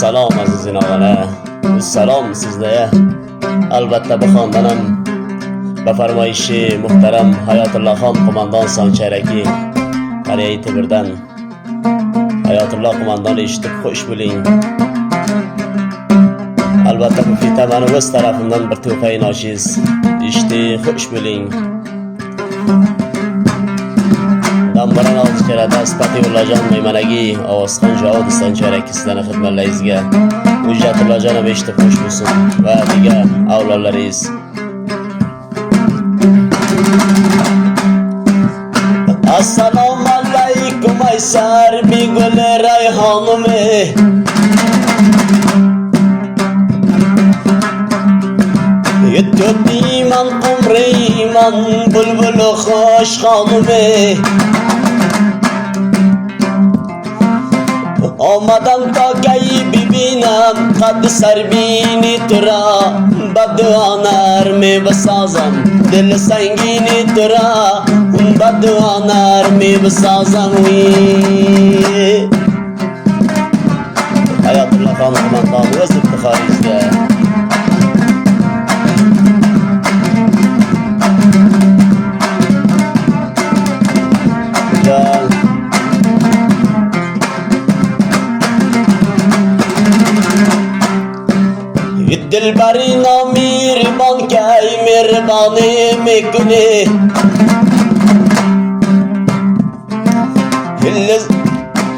Salom azizin og'alar, salom sizlarga. Albatta bu xondanam ba farmoyishi muhtaram Hayotulloh xon qo'mondon Soncharaki Qariya Tibirdan Hayotulloh qo'mondon eshitib xush bo'ling. Albatta bu fitamani o'z tarafimdan bir to'pay noshiz eshitib xush bo'ling. Dambaran oldi kerada Asfati Ullajon Maymanagi Ovozxon Javod Soncharaki sizlarning xizmatlaringizga Hujjatullojon ham eshitib xush bo'lsin va diga avlodlaringiz. Assalomu alaykum Aysar Bigul Rayhonim Yettiman qumriman bulbul xosh xonim Omadan togay bibinam qad sarbini tura Baduanar me basazam dil sangini tura Baduanar me basazam Hayotulloh xon qo'mondon o'z iftixoringizga Dilbari namirban kay mirbani mekune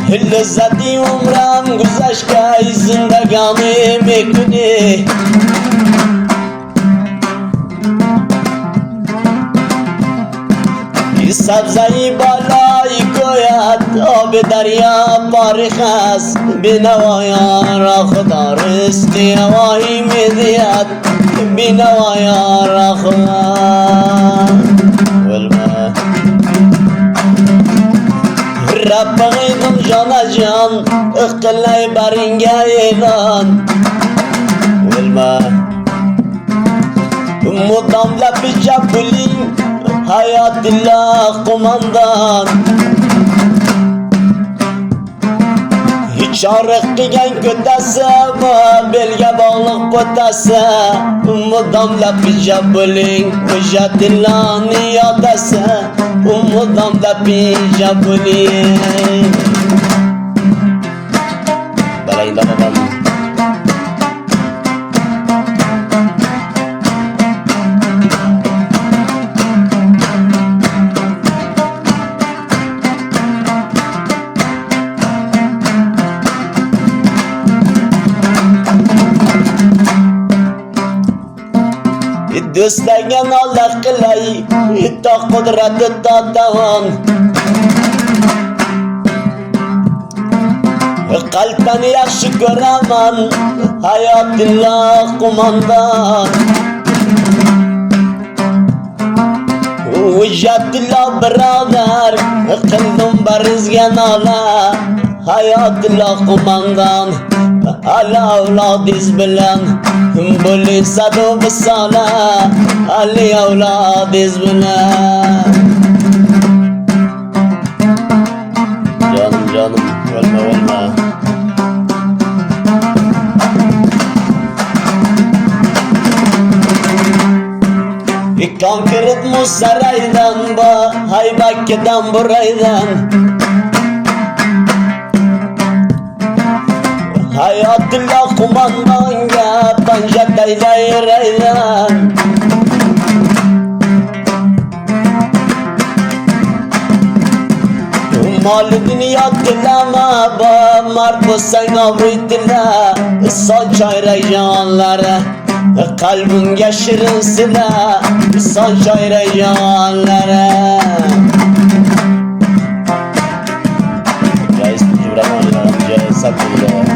Hillezati umram guzash kay zindagani mekune Sabzai balai koyat Ab darya parikhas Binavaya rakhdar Istiwahi mediyat Binavaya rakhdar Walma Rabbagidum jana jan Iqlay baringa elan Walma Mudam labi jabuling Hayatulloh qo'mondon Hichoriq qilgan ko'tasi belga bog'liq potasi Mudamlab bijab bo'ling Hujjatullohning yodasi Mudamlab bijab bo'ling Balayda babam Do'stlagan Allah qilay Itta qudrati tadavan Qalbdan yaxshi ko'raman Hayotulloh qo'mondon Hujjatulloh birodar Qildim barizga nola Hayotulloh qo'mondon Ala avlodiz bilan Bo'ling sadu bisala Ali avlodiz bilan Jonim o'lma Konkret musaraydan ba Haybakkidan buraydan Hayotulloh qo'mondonga panja taylayran Mol dunyo tilama ba mard bo'lsang obro'y tila Soncharaki jonlari qalbimga shirin sila Soncharaki jonlari Jais Jibramonlar jais sabullar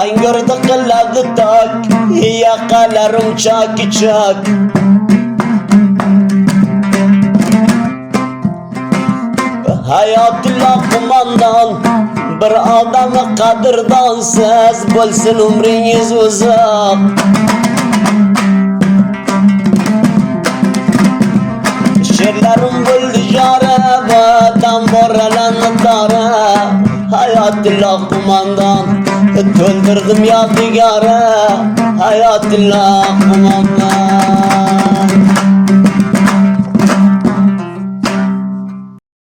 Angurda qiladi tok Yaqalarim chak Hayotulloh qo'mondon bir odam qadrdonsiz bo'lsin umringiz uzoq. She'rlarim bo'ldi jora va tamboralarni tora. Hayotulloh qo'mondon to'ldirdim yodgora. Hayotulloh qo'mondon